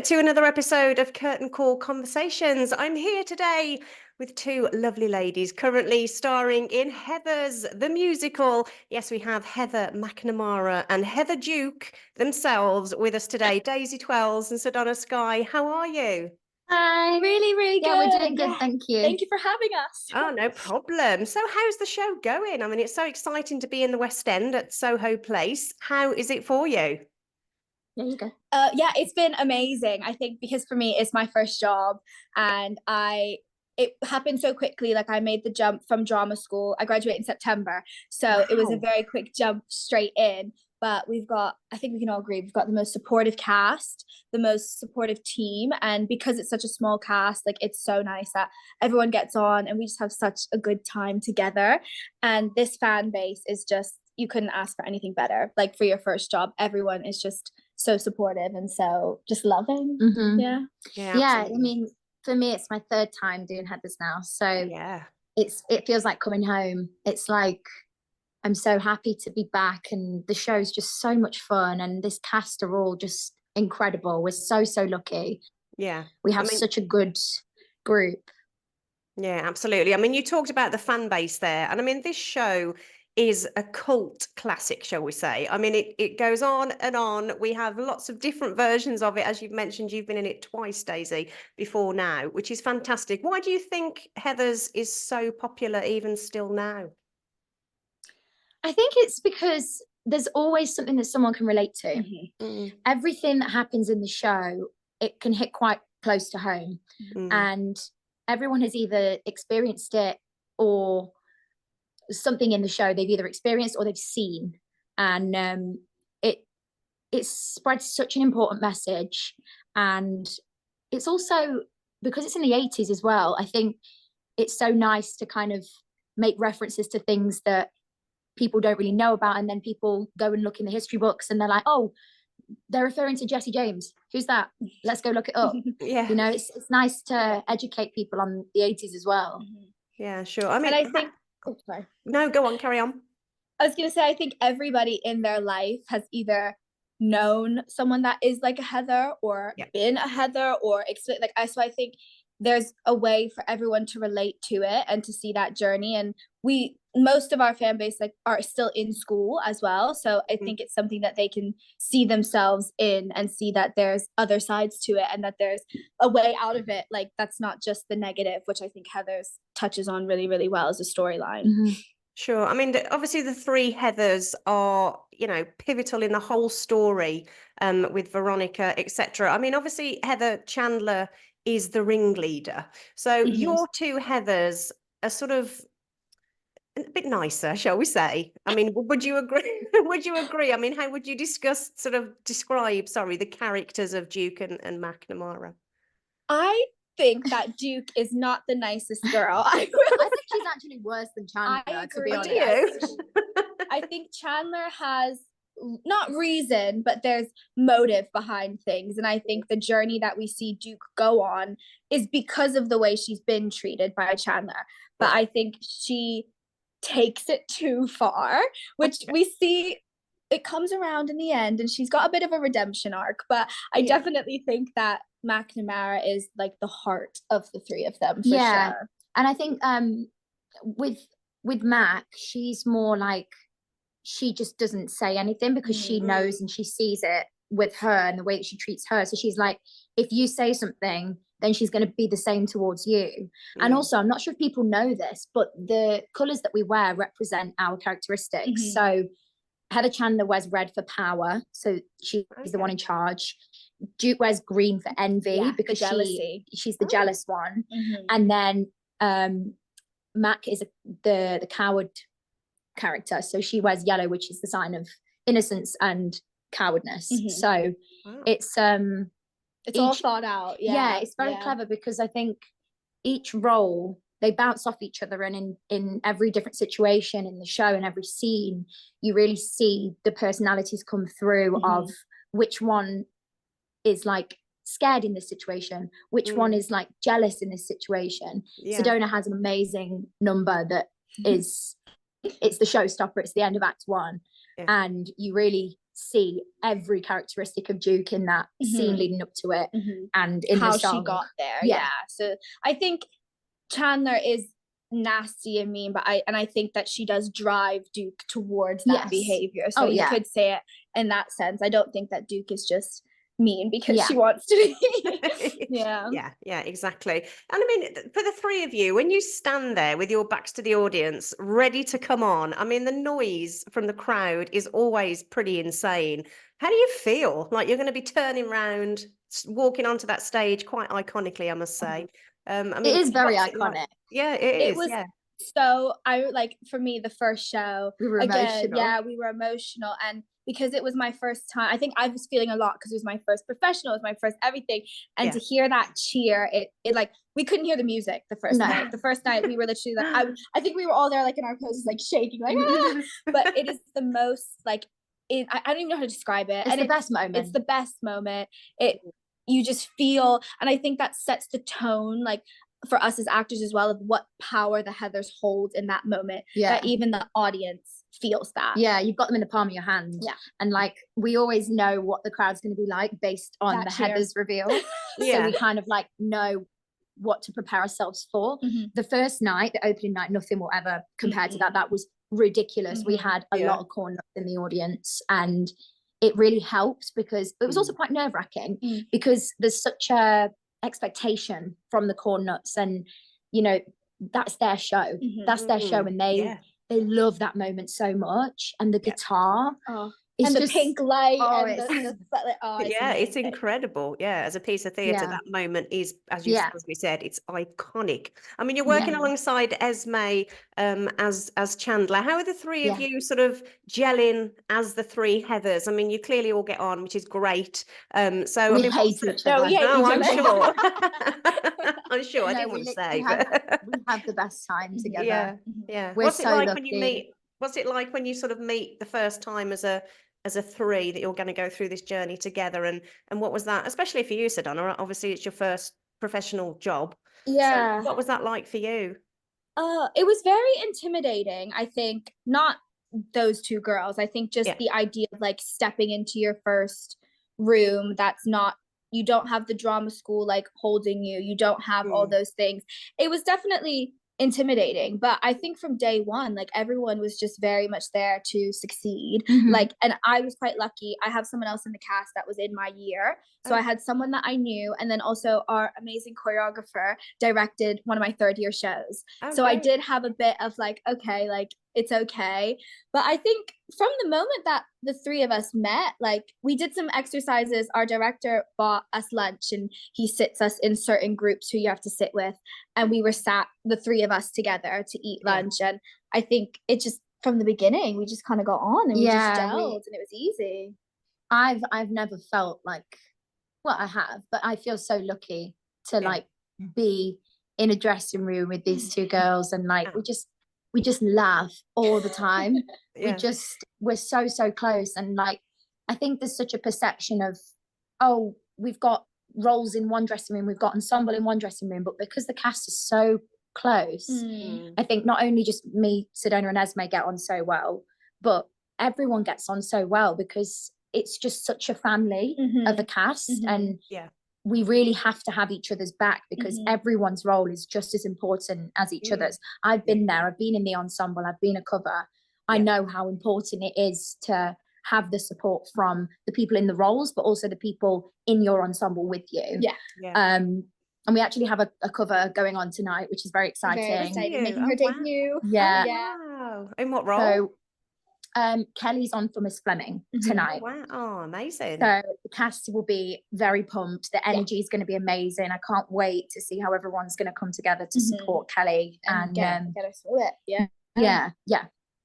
to another episode of Curtain Call Conversations. I'm here today with two lovely ladies currently starring in Heathers, the musical. Yes, we have Heather McNamara and Heather Duke themselves with us today. Daisy Twells and Sedona Sky, how are you? Hi. Really good. Yeah, we're doing good, thank you. Thank you for having us. Oh, no problem. So how's the show going? I mean, it's so exciting to be in the West End at Soho Place. How is it for you? There you go. Yeah, it's been amazing. I think because for me, it's my first job and it happened so quickly. Like I made the jump from drama school. I graduated in September. So It was a very quick jump straight in. But I think we can all agree, we've got the most supportive cast, the most supportive team. And because it's such a small cast, like it's so nice that everyone gets on and we just have such a good time together. And this fan base is just, you couldn't ask for anything better. Like for your first job, everyone is just so supportive and so just loving. Mm-hmm. Yeah. I mean, for me, it's my third time doing Heathers now. So yeah, it feels like coming home. It's like, I'm so happy to be back, and the show's just so much fun, and this cast are all just incredible. We're so lucky. Yeah, we have such a good group. Yeah, absolutely. I mean, you talked about the fan base there, and I mean, this show is a cult classic, shall we say. I mean, it goes on and on. We have lots of different versions of it. As you've mentioned, you've been in it twice, Daisy, before now, which is fantastic. Why do you think Heathers is so popular even still now? I think it's because there's always something that someone can relate to. Mm-hmm. Everything that happens in the show, it can hit quite close to home. And everyone has either experienced it or something in the show they've either experienced or they've seen. And it spreads such an important message. And it's also, because it's in the 80s as well, I think it's so nice to kind of make references to things that people don't really know about, and then people go and look in the history books and they're like, oh, they're referring to Jesse James, who's that? Let's go look it up. Yeah, you know, it's nice to educate people on the 80s as well. Yeah, sure. I mean, and I think sorry. No, go on, carry on. I was gonna say, I think everybody in their life has either known someone that is like a Heather or been a Heather or so I think there's a way for everyone to relate to it and to see that journey. And most of our fan base like are still in school as well, so I think it's something that they can see themselves in and see that there's other sides to it and that there's a way out of it. Like that's not just the negative, which I think Heathers touches on really well as a storyline. Sure. I mean, obviously the three Heathers are, pivotal in the whole story, with Veronica, etc. I mean, obviously Heather Chandler is the ringleader. So your two Heathers are sort of a bit nicer, shall we say? I mean, would you agree? Would you agree? I mean, how would you describe the characters of Duke and McNamara? I think that Duke is not the nicest girl. I think she's actually worse than Chandler, to be honest. I think Chandler has not reason, but there's motive behind things. And I think the journey that we see Duke go on is because of the way she's been treated by Chandler. But I think she takes it too far, which we see it comes around in the end, and she's got a bit of a redemption arc. But I definitely think that McNamara is like the heart of the three of them, for sure. And I think with Mac, she's more like, she just doesn't say anything because she knows and she sees it with her and the way that she treats her. So she's like, if you say something, then she's going to be the same towards you. And also, I'm not sure if people know this, but the colours that we wear represent our characteristics. So Heather Chandler wears red for power, so she's the one in charge. Duke wears green for envy because she's the jealous one. And then Mac is the coward character, so she wears yellow, which is the sign of innocence and cowardness. So it's all thought out. It's very clever, because I think each role, they bounce off each other, and in every different situation in the show and every scene, you really see the personalities come through of which one is like scared in this situation, which one is like jealous in this situation. Sedona has an amazing number that is, it's the showstopper, it's the end of Act 1, and you really see every characteristic of Duke in that scene leading up to it, and in how the song. she got there. Yeah. So I think Chandler is nasty and mean, but I think that she does drive Duke towards that behavior. So you could say it in that sense. I don't think that Duke is just mean because she wants to be. yeah, exactly. And I mean, for the three of you, when you stand there with your backs to the audience ready to come on, I mean, the noise from the crowd is always pretty insane. How do you feel like you're going to be turning around, walking onto that stage quite iconically, I must say? I mean, it is very what's it iconic. like? Yeah, it is. So I like, for me, the first show, we were emotional. Yeah, we were emotional. And because it was my first time, I think I was feeling a lot because it was my first professional, it was my first everything. And to hear that cheer, it like, we couldn't hear the music the first night. The first night we were literally like, I think we were all there like in our poses, like shaking, like, ah! But it is the most like, I don't even know how to describe it. It's the best moment. It's the best moment. You just feel, and I think that sets the tone, like, for us as actors as well, of what power the Heathers hold in that moment, that even the audience feels that. Yeah, you've got them in the palm of your hand. Yeah. And like, we always know what the crowd's going to be like based on the Heathers reveal. So we kind of like know what to prepare ourselves for. The first night, the opening night, nothing will ever compare to that. That was ridiculous. We had a lot of corn nuts in the audience, and it really helped because it was also quite nerve-wracking because there's such a expectation from the corn nuts, and you know, that's their show. That's their show, and they love that moment so much. And the guitar, and the pink light, it's incredible. As a piece of theatre, that moment is, as we said, it's iconic. I mean, you're working alongside Esme as Chandler. How are the three of you sort of gelling as the three Heathers? I mean, you clearly all get on, which is great. So we I mean, hate each other. I'm sure. I'm sure. I didn't want to say, we have the best time together. We're What's it so like lucky. when you meet? What's it like when you sort of meet the first time as a three, that you're going to go through this journey together? And what was that, especially for you, Sedona? Obviously, it's your first professional job. So what was that like for you? It was very intimidating. I think not those two girls. I think just the idea of like stepping into your first room that's not, you don't have the drama school like holding you. You don't have all those things. It was definitely intimidating, but I think from day one, like, everyone was just very much there to succeed. Like, and I was quite lucky. I have someone else in the cast that was in my year, so I had someone that I knew, and then also our amazing choreographer directed one of my third year shows. So I did have a bit of like, okay, like, it's okay. But I think from the moment that the three of us met, like, we did some exercises. Our director bought us lunch, and he sits us in certain groups who you have to sit with, and we were sat, the three of us, together to eat lunch. And I think it just, from the beginning, we just kind of got on, and we just gelled, and it was easy. I've never felt like, well, I have, but I feel so lucky to like be in a dressing room with these two girls, and like we just laugh all the time. We're so close. And like, I think there's such a perception of, oh, we've got roles in one dressing room, we've got ensemble in one dressing room, but because the cast is so close, I think not only just me, Sedona and Esme get on so well, but everyone gets on so well because it's just such a family of a cast. And we really have to have each other's back because everyone's role is just as important as each other's. I've been there, I've been in the ensemble, I've been a cover. I know how important it is to have the support from the people in the roles, but also the people in your ensemble with you. And we actually have a cover going on tonight, which is very exciting. Making her debut. Wow. In what role? So Kelly's on for Miss Fleming tonight. Wow. Oh, amazing. So the cast will be very pumped. The energy is going to be amazing. I can't wait to see how everyone's going to come together to support Kelly and get us through it. Yeah.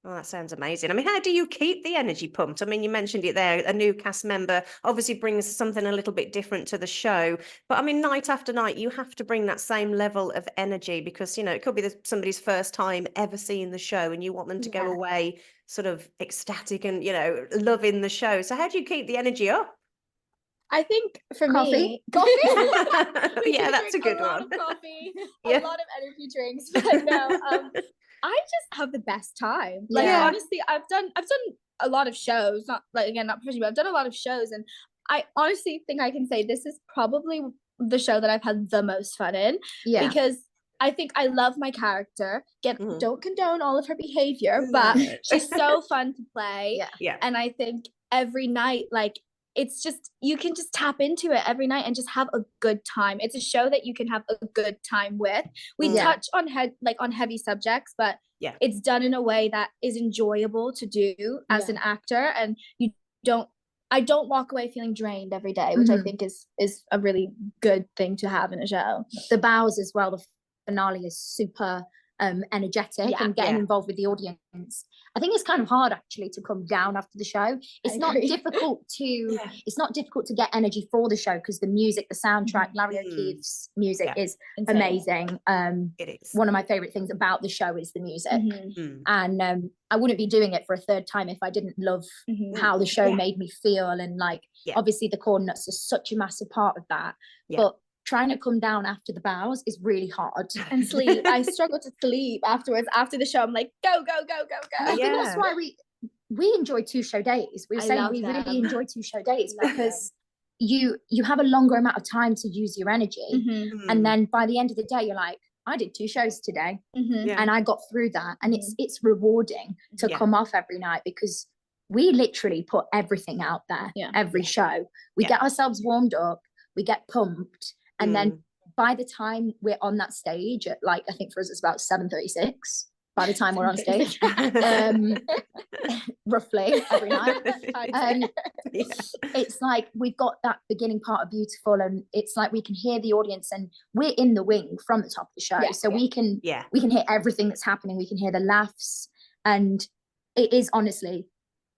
Oh, that sounds amazing. I mean, how do you keep the energy pumped? I mean, you mentioned it there. A new cast member obviously brings something a little bit different to the show. But I mean, night after night, you have to bring that same level of energy because, you know, it could be somebody's first time ever seeing the show and you want them to go away sort of ecstatic and, you know, loving the show. So how do you keep the energy up? I think for coffee. Yeah, that's a good one. A lot of coffee, a lot of energy drinks. But no, I just have the best time. Like honestly, I've done a lot of shows, not like, again, not professionally, but I've done a lot of shows, and I honestly think I can say this is probably the show that I've had the most fun in, because I think I love my character. Don't condone all of her behavior, but she's so fun to play. And I think every night, like, it's just, you can just tap into it every night and just have a good time. It's a show that you can have a good time with. We touch on on heavy subjects, but it's done in a way that is enjoyable to do as an actor, and I don't walk away feeling drained every day, which I think is a really good thing to have in a show. The bows as well, the finale is super energetic, and getting involved with the audience. I think it's kind of hard actually to come down after the show. It's not difficult to it's not difficult to get energy for the show, because the music, the soundtrack, Larry O'Keefe's music is amazing. It is one of my favorite things about the show is the music. And I wouldn't be doing it for a third time if I didn't love how the show made me feel, and like obviously the corn nuts are such a massive part of that, but trying to come down after the bows is really hard. And sleep. I struggle to sleep afterwards. After the show, I'm like, go. I think that's why we enjoy 2 show days. We were saying we really enjoy 2 show days, because you have a longer amount of time to use your energy. And then by the end of the day, you're like, I did 2 shows today, and I got through that. And it's rewarding to come off every night, because we literally put everything out there every show. We get ourselves warmed up, we get pumped, and then by the time we're on that stage at, like, I think for us it's about 7:36 by the time we're on stage, roughly every night. It's like we've got that beginning part of beautiful, and it's like we can hear the audience, and we're in the wing from the top of the show, so we can hear everything that's happening. We can hear the laughs, and it is honestly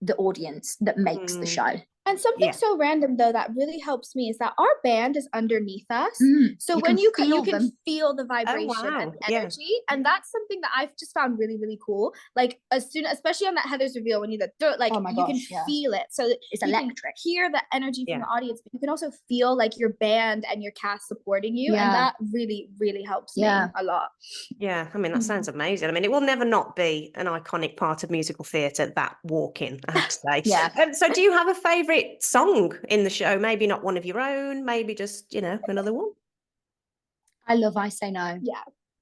the audience that makes the show. And something so random though that really helps me is that our band is underneath us. So when you can feel the vibration and energy. And that's something that I've just found really, really cool. Like especially on that Heather's reveal, when you like you can feel it. So it's electric. Can hear the energy from the audience, but you can also feel like your band and your cast supporting you. And that really, really helps me a lot. Yeah, I mean, that sounds amazing. I mean, it will never not be an iconic part of musical theatre, that walk-in, I have to say. So do you have a favourite song in the show? Maybe not one of your own, maybe just, another one. I love I Say No.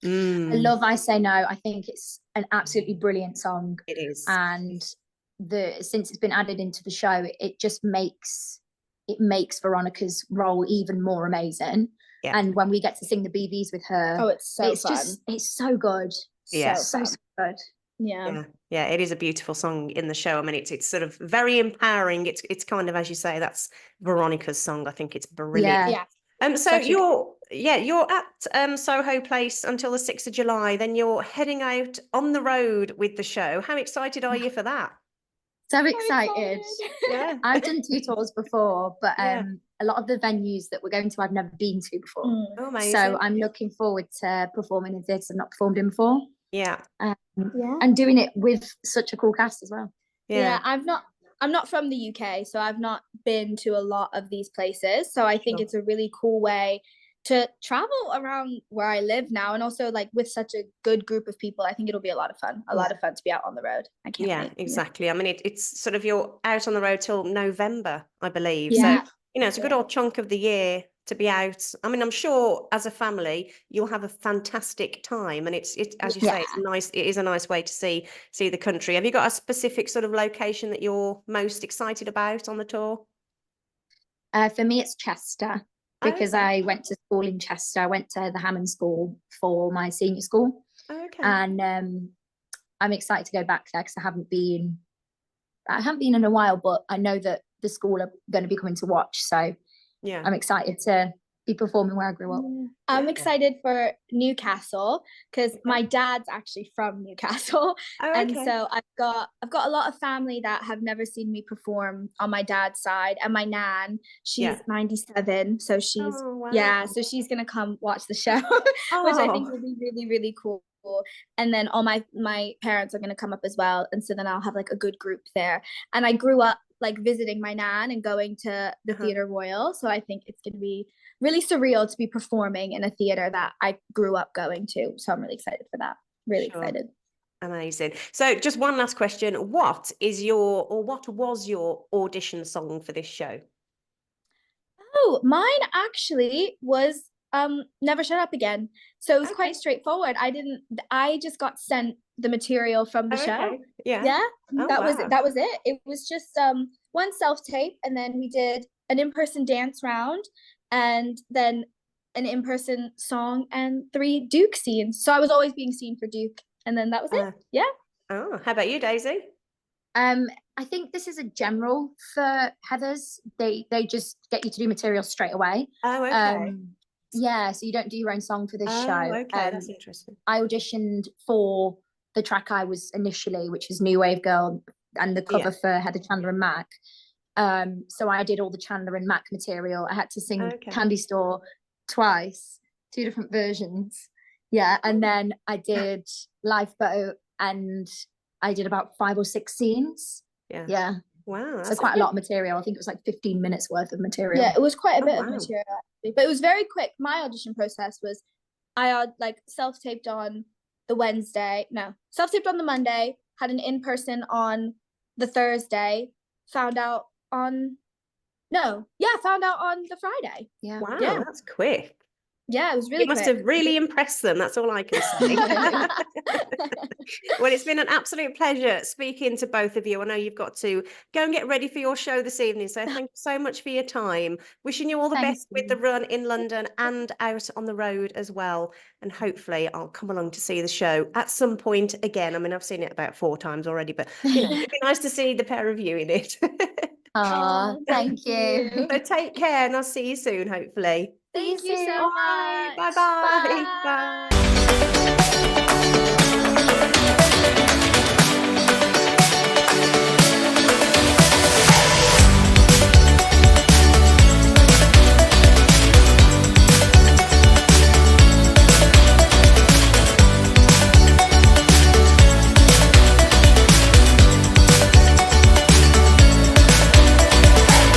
I love I Say No. I think it's an absolutely brilliant song. It is. And since it's been added into the show, it just makes Veronica's role even more amazing. And when we get to sing the BVs with her, it's so fun. It's so good. So good. Yeah, it is a beautiful song in the show. I mean, it's sort of very empowering. It's kind of, as you say, that's Veronica's song. I think it's brilliant. So you're at Soho Place until the 6th of July. Then you're heading out on the road with the show. How excited are you for that? So excited. I've done 2 tours before, but a lot of the venues that we're going to I've never been to before. So I'm looking forward to performing in theatres I've not performed in before. And doing it with such a cool cast as well. I'm not from the UK, so I've not been to a lot of these places, so I think it's a really cool way to travel around where I live now, and also like with such a good group of people. I think it'll be a lot of fun to be out on the road. I can't wait. Exactly. I mean, it's sort of, you're out on the road till November, I believe, so it's a good old chunk of the year to be out. I mean, I'm sure as a family you'll have a fantastic time, and it's as you say, it's nice. It is a nice way to see the country. Have you got a specific sort of location that you're most excited about on the tour? For me, it's Chester, because I went to school in Chester. I went to the Hammond School for my senior school. And I'm excited to go back there, because I haven't been in a while, but I know that the school are going to be coming to watch, so I'm excited to be performing where I grew up. I'm excited for Newcastle, because my dad's actually from Newcastle. And so I've got a lot of family that have never seen me perform on my dad's side, and my nan, she's 97, so she's so she's gonna come watch the show, which I think will be really, really cool. And then all my parents are gonna come up as well, and so then I'll have like a good group there. And I grew up like visiting my nan and going to the Theatre Royal, so I think it's going to be really surreal to be performing in a theatre that I grew up going to, so I'm really excited for that. Excited. Amazing. So just one last question. What was your audition song for this show? Oh, mine actually was Never Shut Up Again. So it was quite straightforward. I just got sent the material from the show. Okay. Yeah. Yeah. Oh, that was wow. it. It was just one self-tape, and then we did an in-person dance round, and then an in-person song and 3 Duke scenes. So I was always being seen for Duke, and then that was it. Yeah. Oh, how about you, Daisy? I think this is a general for Heathers. They just get you to do material straight away. Oh, okay. Yeah, so you don't do your own song for this show. Okay, that's interesting. I auditioned for the track I was initially, which was New Wave Girl, and the cover for Heather, Chandler and Mac. So I did all the Chandler and Mac material. I had to sing Candy Store twice, 2 different versions. Yeah, and then I did Lifeboat, and I did about 5 or 6 scenes. Yeah. Wow. So quite a lot of material. I think it was like 15 minutes worth of material. Yeah, it was quite a bit of material actually, but it was very quick. My audition process was I self-taped on the Monday, had an in-person on the Thursday, found out on the Friday. Yeah. Wow, Yeah. that's quick. Yeah, it was really You must quick. have really impressed them. That's all I can say. Well, it's been an absolute pleasure speaking to both of you. I know you've got to go and get ready for your show this evening. So thank you so much for your time. Wishing you all the best with the run in London and out on the road as well. And hopefully I'll come along to see the show at some point again. I mean, I've seen it about 4 times already, but you know, it'd be nice to see the pair of you in it. Thank you. So take care, and I'll see you soon, hopefully. Thank you so much. Bye-bye. Bye.